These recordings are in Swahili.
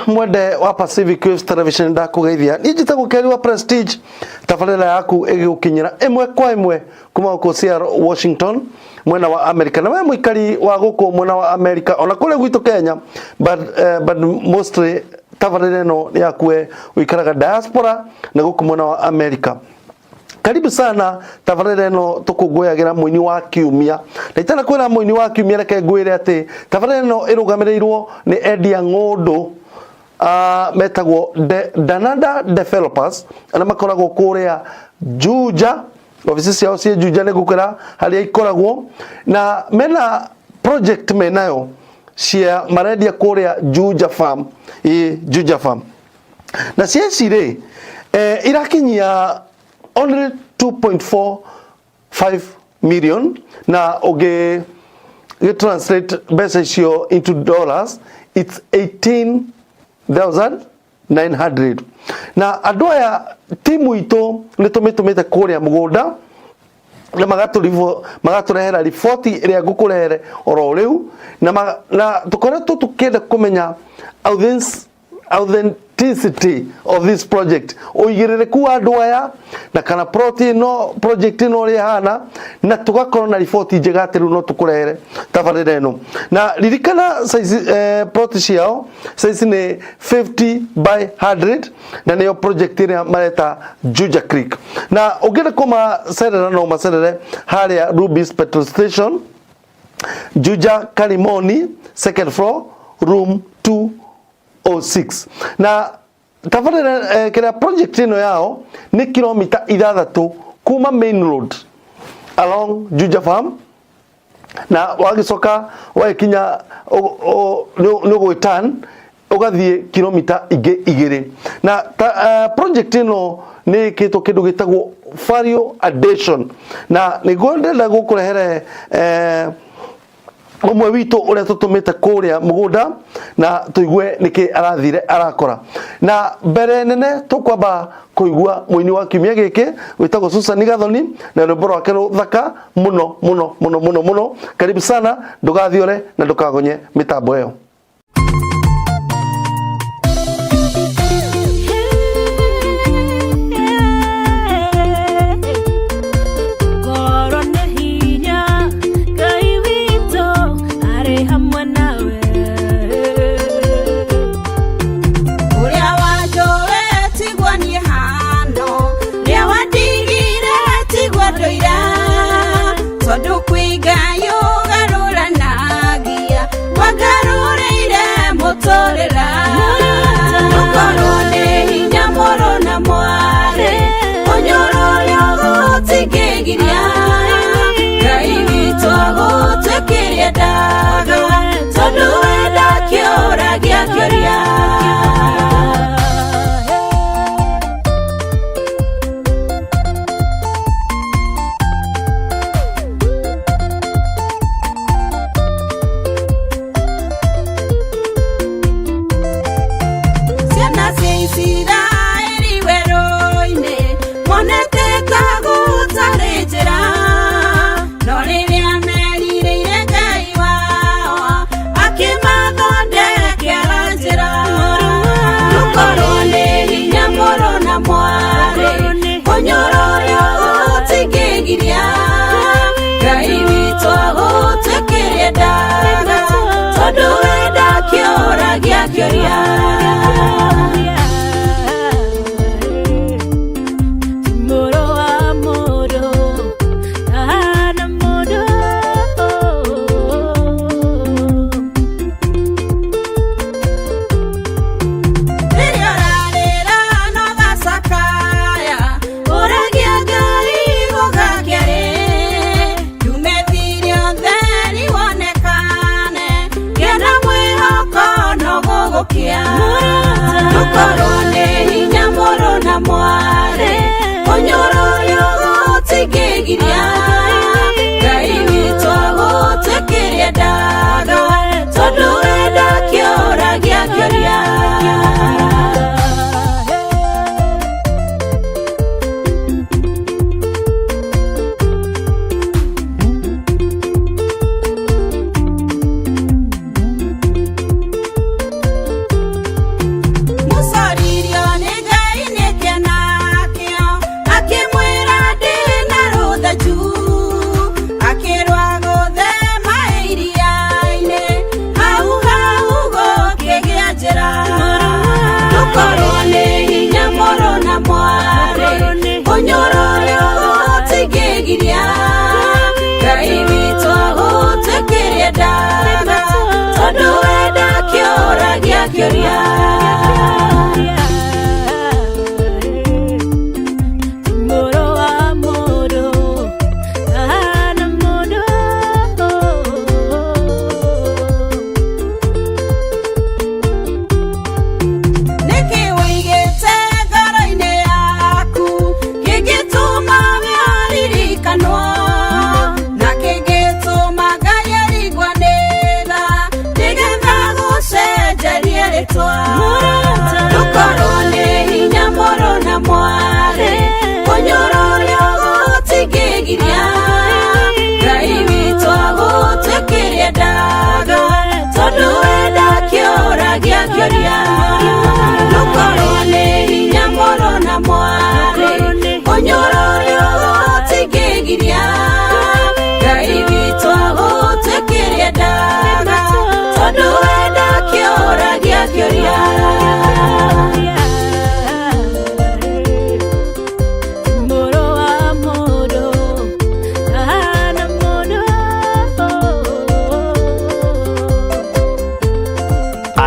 Mwende wa Pacific Waves Television ndakugeithia ni njitagwo Keri wa Prestige tabarĩra yaku ĩgĩũkinyĩra ĩmwe kwa ĩmwe kuma gũkũ Seattle Washington mwena wa America na we mũikari wa gũkũ mwena wa America ona kũrĩa gwitũ Kenya but mostly tabarĩra ĩno nĩ yaku ũikaraga diaspora na gũkũ mwena wa America. Karibu sana tabarĩra ĩno tũkũngũyagĩra mũini wa kiumia na itana kwĩra mũini wa kiumia reke ngwĩre atĩ tabarĩra ĩno ĩrũgamĩrĩirwo nĩ endia ng'ũndũ metagwo Danada developers ana makoragwo kũrĩa Juja ofisi ciao cia Juja nĩ gũkĩra harĩa ikoragwo na mena project menayo cia marendia kũrĩa Juja farm Juja farm na cieci irakinyia only 2.45 million na oge translate mbeca icio into dollars it's 18,900 na andũ aya timu itu nĩ tũmĩtũmĩte kũrĩa mũgũnda na magatũrehera riboti ĩrĩa ngũkũrehere oro rĩu na tũkoretwo tũkĩenda kũmenya authenticity of this project uigĩrĩrĩku wa andũ aya na kana project ĩno ĩrĩa hana na tugakorwo na riboti njega atĩ rĩu no tũkũrehere tabarĩra ĩno na ririkana size plot ciao size nĩ 50 by 100 na nĩyo project ĩrĩa mareta Juja Creek na ũngĩenda kũmacerera no macerere harĩa Ruby's petrol station Juja Karimoni second floor room 206 na tabarĩra kĩrĩa project ĩno yao nĩ kilomita 6 kuma main road along Juja farm na wagicoka wakinya nĩ gwĩtan ũgathiĩ kilomita ingĩ 2 na project ĩno nĩ kĩtũ kĩndũ gĩtagwo value addition na nĩngwenda gũkũrehere umwe witũ ũrĩa tũtũmĩte kũrĩa mũgũnda na tũigue nĩkĩ arathire arakora na mbere nene tũkwamba kũigua mũini wa kiumia gĩkĩ wĩtagwo Susan Gathoni na rwĩmbo rwake rũthaka mũno. Karibu sana, ndũgathiore na ndũkagonye mĩtambo ĩyo. Todo cuiga yo garura nagia, wagarura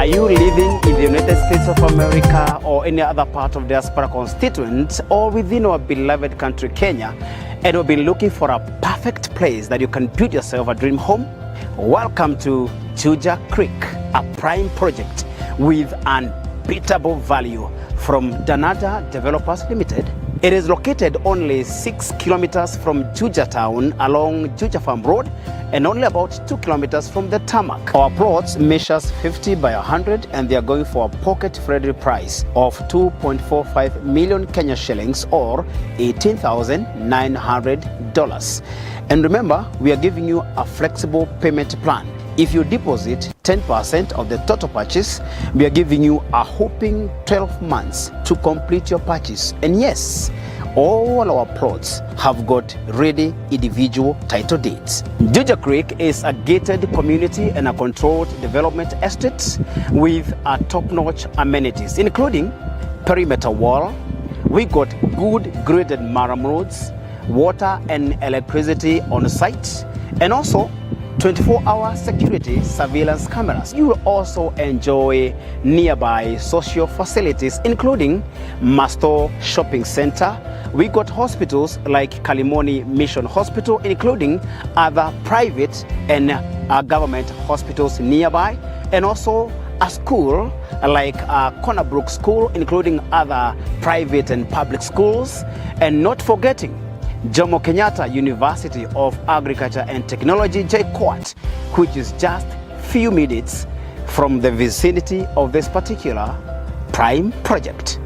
Are you living in the United States of America or any other part of diaspora constituent or within our beloved country Kenya, and you've been looking for a perfect place that you can build yourself a dream home? Welcome to Juja Creek, a prime project with unbeatable value from Danada Developers Limited. It is located only 6 kilometers from Juja town along Juja Farm Road and only about 2 kilometers from the tarmac. Our plots measures 50 by 100 and they are going for a pocket-friendly price of 2.45 million Kenya shillings or $18,900. And remember, we are giving you a flexible payment plan. If you deposit 10% of the total purchase, we are giving you a whopping 12 months to complete your purchase. And yes, all our plots have got ready individual title deeds. Juja Creek is a gated community and a controlled development estate with a top-notch amenities, including perimeter wall. We got good graded murram roads, water and electricity on site, and also 24-hour security surveillance cameras. You will also enjoy nearby social facilities, including Masto Shopping Center. We got hospitals like Kalimoni Mission Hospital, including other private and government hospitals nearby, and also a school like Cornerbrook School, including other private and public schools, and not forgetting Jomo Kenyatta University of Agriculture and Technology, JKUAT, which is just few minutes from the vicinity of this particular prime project.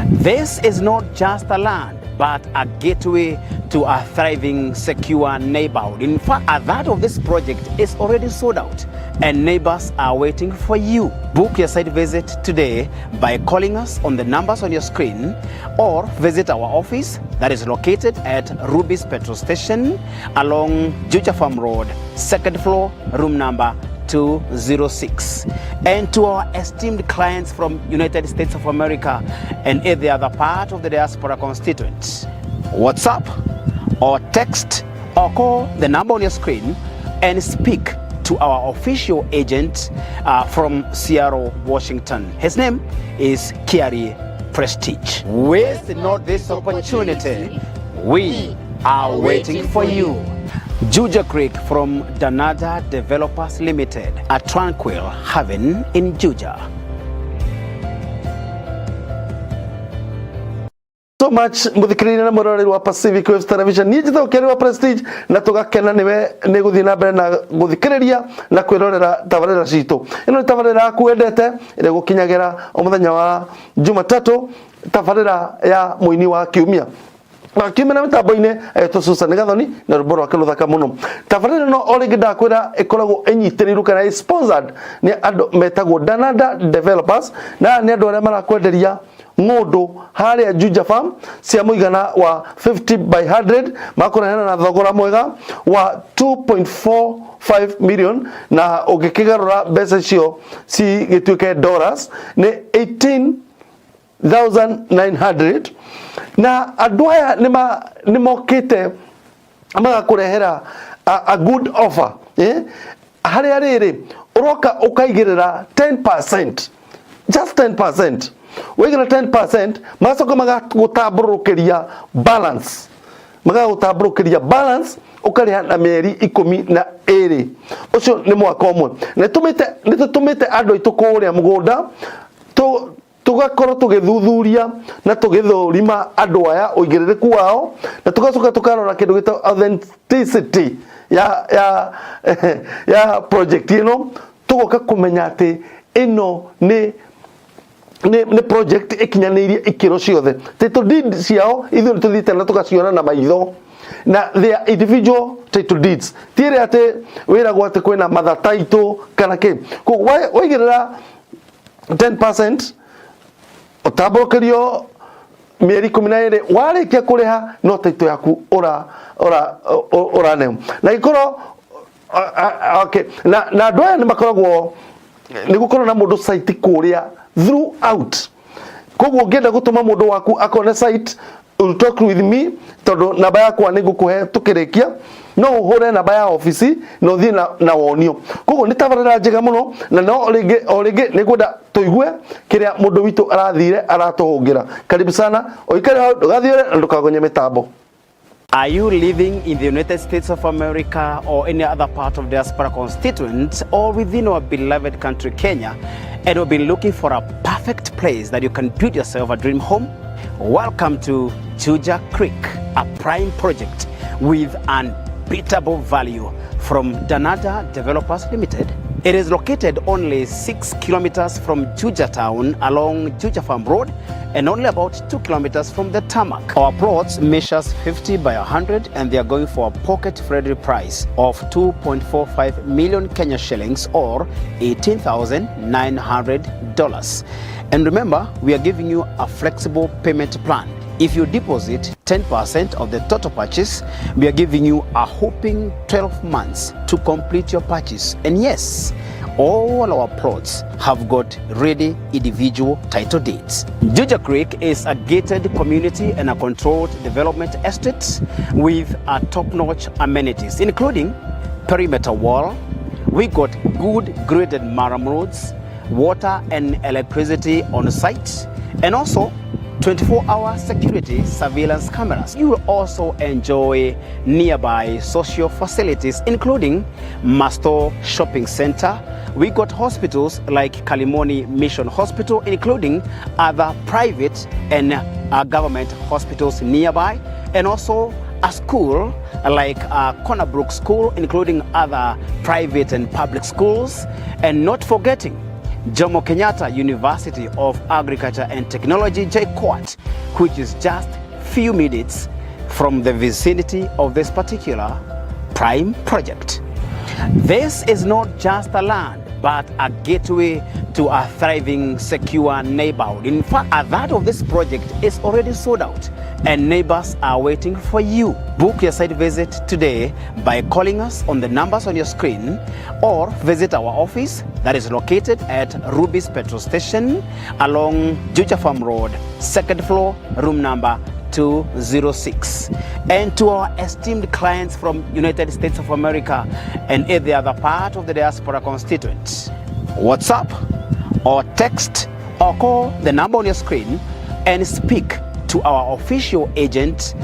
This is not just a land, but a gateway to a thriving, secure neighborhood. In fact, a third of this project is already sold out and neighbors are waiting for you. Book your site visit today by calling us on the numbers on your screen or visit our office that is located at Ruby's Petrol Station along Juja Farm Road, second floor, room number 206. And to our esteemed clients from United States of America and every other part of the diaspora constituent, WhatsApp or text or call the number on your screen and speak to our official agent from Seattle, Washington. His name is Kiari Prestige. Waste not this opportunity. We are waiting for you. Juja Creek from Danada Developers Limited, a tranquil haven in Juja. So much muthikirĩria na mũroreri wa Pacific Waves Television. Niĩ njĩtagwo Kĩarĩ wa Prestige na tũgakena nĩwe nĩ gũthiĩ na mbere na gũthikĩrĩria na kwĩrorera tabarĩra citũ. Ĩno nĩ tabarĩra yaku wendete ĩrĩa gũkinyagĩra o mũthenya wa Jumatatũ, tabarĩra ya mũini wa kiumia. Kiumia na mĩtambo-inĩ etwo Susan Gathoni na rwĩmbo rwake rũthaka mũno. Tabarĩra no o rĩngĩ ndakwĩra ĩkoragwo ĩnyitĩrĩirwo kana ĩ sponsored nĩ andũ metagwo Danada Developers, na nĩ andũ arĩa marakwenderia ng'ũndũ harĩa Juja Farm cia mũigana wa 50 by 100 makũrehana na thogora mwega wa 2.45 million, na ũngĩkĩgarũra mbeca icio cigĩtuĩke dollars nĩ 18,900. na andũ aya nĩ mokĩte magakũrehera a good offer harĩa rĩrĩ ũroka ũkaigĩrĩra 10%, just 10%. Wĩigĩra 10%, magacoka magagũtambũrũkĩria balance, ũkarĩha na mĩeri 12. Ũcio nĩ mwaka ũmwe. Nĩ tũtũmĩte andũ aitũ kũrĩa mũgũnda tugakorwo tũgĩthuthuria na tũgĩthũrima andũ aya ũigĩrĩrĩku wao, na tugacoka tukarora kĩndũ gĩtagwo authenticity ya project ĩno, tũgoka kũmenya atĩ ĩno nĩ project ikinyanĩirie ikĩro ciothe. Title deed ciao ithuĩ nĩ tũthiĩte na tũgaciona na maitho, na they are individual title deeds. Tiĩrĩ atĩ wĩragwo atĩ kwĩna matha title kana kĩ. Waigĩrĩra 10% ũtambũrũkĩrio mĩeri 12, warĩkia kũrĩha no title yaku ũraneo. Na gĩkorwo okay, na andũ aya nĩ makoragwo nĩ gũkorwo na mũndũ site kũrĩa throughout. Koguo ũngĩenda gũtũma mũndũ waku akone site, will talk with me tondũ namba yakwa nĩ ngũkũhe tũkĩrĩkia, no hore na baya ofisi no thi na wonio kogo ni tabarira njega muno na no orige niguda toigue kiria mundu witu arathire aratuhungira. Karibu sana oikare hau ndugathiore na ndukagonye mitambo. Are you living in the United States of America or any other part of diaspora constituent or within our beloved country Kenya, and you've been looking for a perfect place that you can build yourself a dream home? Welcome to Juja Creek, a prime project with unbeatable value from Danada Developers Limited. It is located only 6 kilometers from Juja town along Juja Farm Road and only about 2 kilometers from the tarmac. Our plots measures 50 by 100 and they are going for a pocket-friendly price of 2.45 million Kenya shillings or $18,900. And remember, we are giving you a flexible payment plan. If you deposit 10% of the total purchase, we are giving you a whopping 12 months to complete your purchase. And yes, all our plots have got ready individual title deeds. Juja Creek is a gated community and a controlled development estate with a top-notch amenities, including perimeter wall. We got good graded murram roads, water and electricity on site, and also 24-hour security surveillance cameras. You will also enjoy nearby social facilities, including Masto Shopping Center. We got hospitals like Kalimoni Mission Hospital, including other private and government hospitals nearby, and also a school like Cornerbrook School, including other private and public schools, and not forgetting Jomo Kenyatta University of Agriculture and Technology, JKUAT, which is just few minutes from the vicinity of this particular prime project. This is not just a land, but a gateway to a thriving, secure neighborhood. In fact, a third of this project is already sold out and neighbors are waiting for you. Book your site visit today by calling us on the numbers on your screen or visit our office that is located at Ruby's Petrol Station along Juja Farm Road, second floor, room number 206. And to our esteemed clients from United States of America and every other part of the diaspora constituent, WhatsApp or text or call the number on your screen and speak to our official agent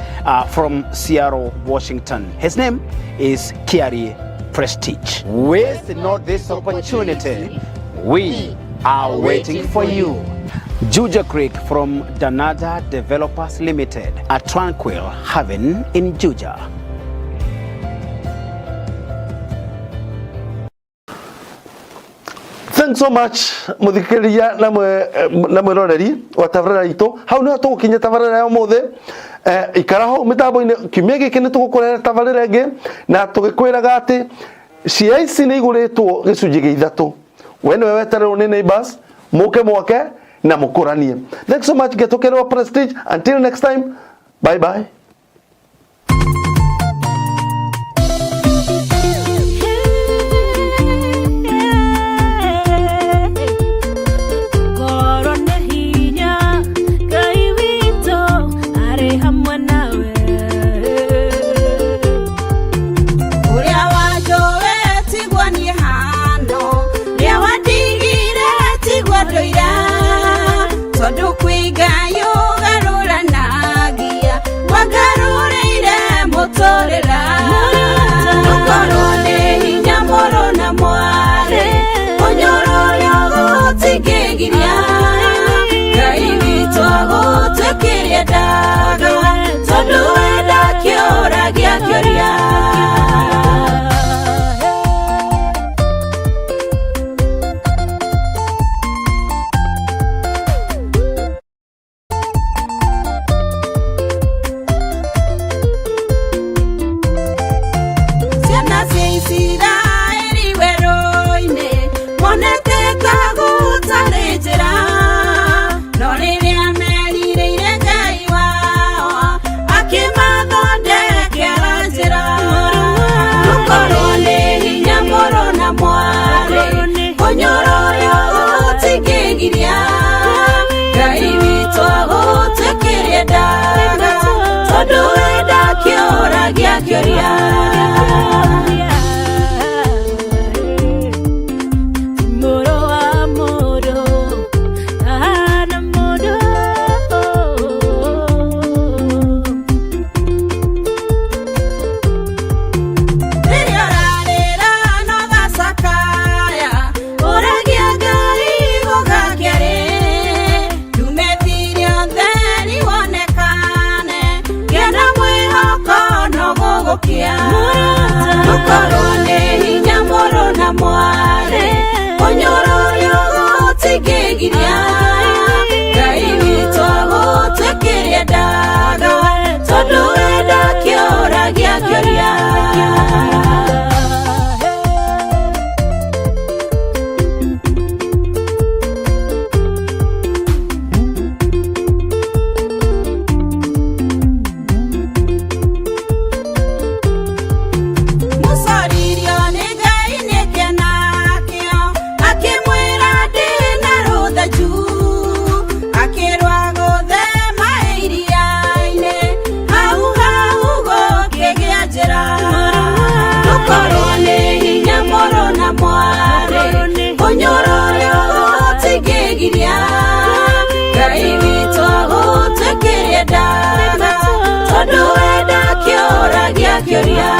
from Seattle, Washington. His name is Kiari Prestige. Waste not this opportunity. We are waiting for you. Juja Creek from Danada Developers Limited, a tranquil haven in Juja. Thanks so much muthikiria na mwiroreri wa tabarira itu hau ni tugukinya tabarira ya muthe ikaraho mitambo-ini kiumia giki ni tugukorera tabarira ingi na tugikwiraga ati cia ici ni iguritwo gicunji gia ithatu we niwe wetererwo ni neighbors muke mwake na mukuranie. Thanks so much getukerwa Prestige. Until next time, bye bye. Kwiga yo garura nagia kyoria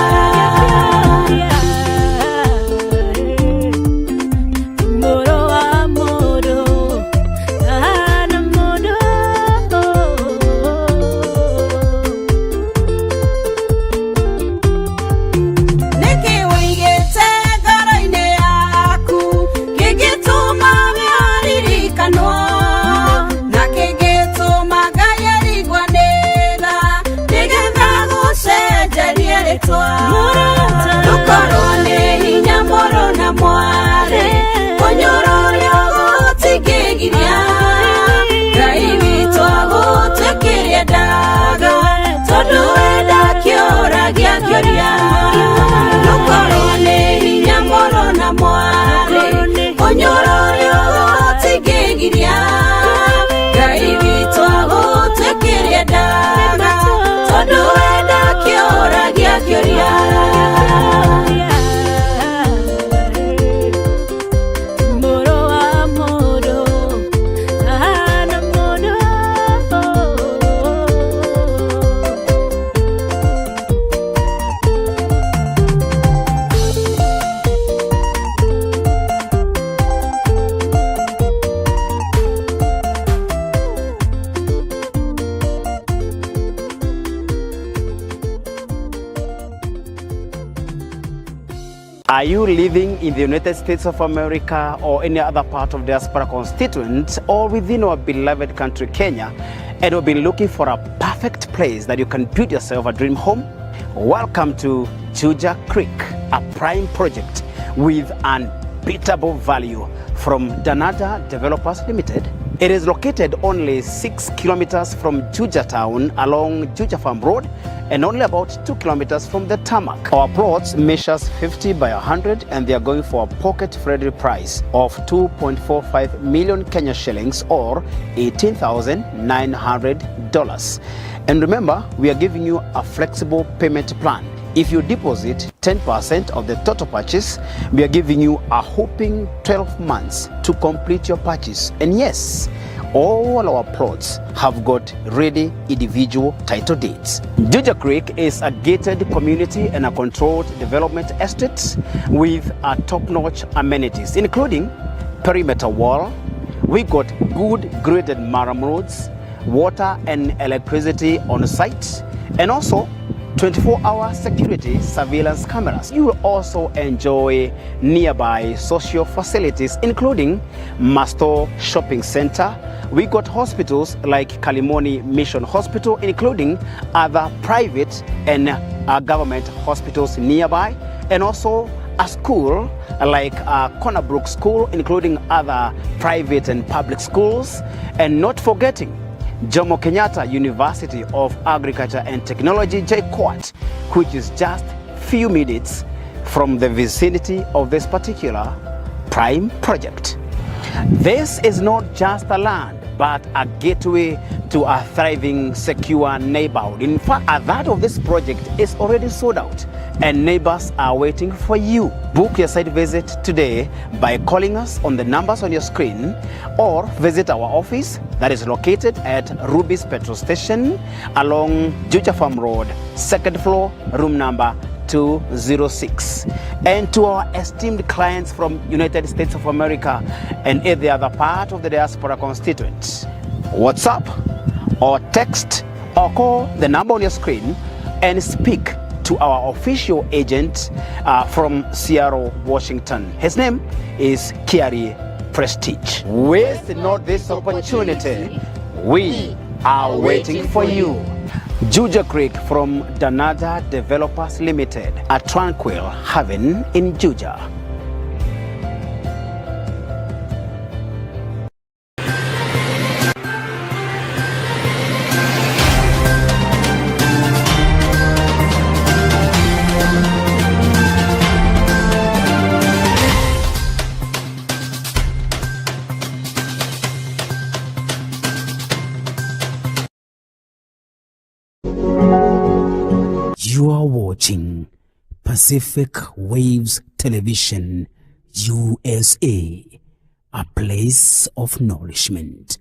moro wa moro ana moro neke wigete ngoro-inĩ yaku kĩngĩtũma wĩririkano na kĩngĩtũma Ngai arigwanĩra nĩgetha gũcenjerie rĩtwa ndũkorwo nĩ hinya mũrũ na mwarĩ ũnyũrũ ũrĩa gũtingĩgiria Ngai witũ agũtwĩkĩria ndaga tondũ wenda kĩũragia kĩũria ndũkorwo nĩ hinya mũrũ na mwarĩ ũnyũrũ ũrĩa gũtingĩgiria Ngai witũ agũtwĩkĩria ndaga tondũ wenda kĩũragia kĩũria mũrũ wa mũndũ ahana mũndũ Are you living in the United States of America or any other part of diaspora constituent or within our beloved country Kenya and you've been looking for a perfect place that you can build yourself a dream home? Welcome to Juja Creek, a prime project with unbeatable value from Danada Developers Limited. It is located only 6 kilometers from Juja town along Juja Farm Road and only about 2 kilometers from the tarmac. Our plots measures 50 by 100 and they are going for a pocket-friendly price of 2.45 million Kenya shillings or $18,900. And remember, we are giving you a flexible payment plan. If you deposit 10% of the total purchase, we are giving you a whopping 12 months to complete your purchase. And yes, all our plots have got ready individual title deeds. Juja Creek is a gated community and a controlled development estate with a top-notch amenities, including perimeter wall. We got good graded murram roads, water and electricity on site, and also 24-hour security surveillance cameras. You will also enjoy nearby social facilities, including Masto Shopping Center. We got hospitals like Kalimoni Mission Hospital, including other private and government hospitals nearby, and also a school like Cornerbrook School, including other private and public schools, and not forgetting Jomo Kenyatta University of Agriculture and Technology, JKUAT, which is just few minutes from the vicinity of this particular prime project. This is not just a land, but a gateway to a thriving, secure neighborhood. In fact, a third of this project is already sold out and neighbors are waiting for you. Book your site visit today by calling us on the numbers on your screen or visit our office that is located at Ruby's Petrol Station along Juja Farm Road, second floor, room number 206. And to our esteemed clients from United States of America and every other part of the diaspora constituent, WhatsApp or text or call the number on your screen and speak to our official agent from Seattle, Washington. His name is Kiari Prestige. Waste not this opportunity. We are waiting for you. Juja Creek from Danada Developers Limited, a tranquil haven in Juja. You are watching Pacific Waves Television USA, a place of nourishment.